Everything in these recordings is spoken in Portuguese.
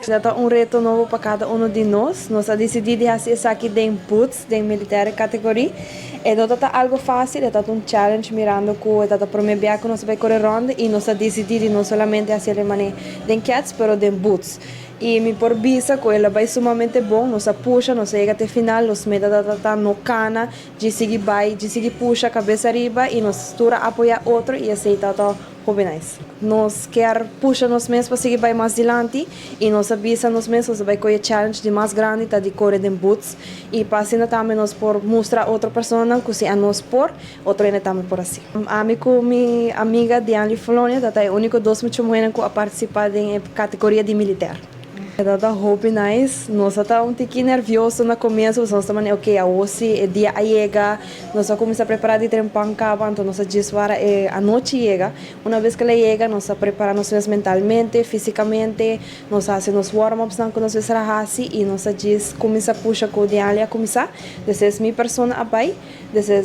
Data reto novo para cada de nós. Nós a decidir de fazer esaki de boots, de militar categoria. E data algo fácil, é challenge mirando com data prome biaha que nós vai correr ronde e nós a decidir não somente fazer de keds, pero de boots. E me por visa que ela vai sumamente bom, nós a puxa, nós chega até final, nós meda data no cana, de seguir puxa cabeça arriba e nós tura apoia outro e aceita data hobennan. Nós quer puxa nós mesmos para seguir vai mais adiante e nós avisa nós mesmos vai correr challenge de mais grande tá de correr de boots e passando também nós por mostrar outra pessoa que se a nós por outro ainda também por assim. Amigo minha amiga de Polônia, tá é o único dos que a participar da categoria de militar. Dada hobby nice, nós tá tiquinho nervioso no começo, nós também ok, a hoje é dia a chega, nós começa a preparar de trempar cava, então nós diz para a noite chega, uma vez que ela chega, nós preparamos nós mentalmente, fisicamente, nós fazemos warm-ups com nós vezes hasi e nós diz começa a puxar com o dia a começar, dessa é minha persona abai, dessa é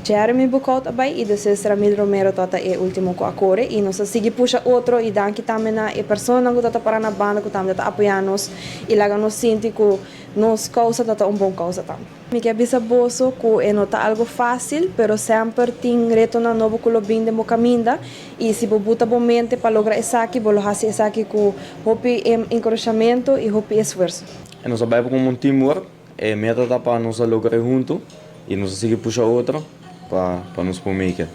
Jeremy Bucot abai e dessa é Ramil Romero tota é último com a core e nós sigue puxa outro e daqui também na persona que tota para na banda que também apoiar-nos e lá nos sentir que nos causa bom causa também. Me quer bisa boso que não tá algo fácil, pero sempre tem reto na novo que lo bem de caminho e se você botar bom mente para lograr esaki, você hace esaki com hopi encorajamento e hopi esforço. Nós trabalhamos como teamwork, a meta tá para nós lograr junto e nós seguir puxar outro para nos prometer.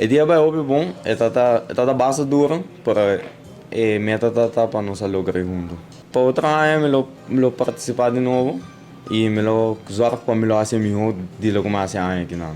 O dia vai hopi bom, tá base dura para a meta tá para nós lograr junto. Para outra área, eu participar de novo e me lo zorg para me lo hacer melhor de lo que mais aqui não.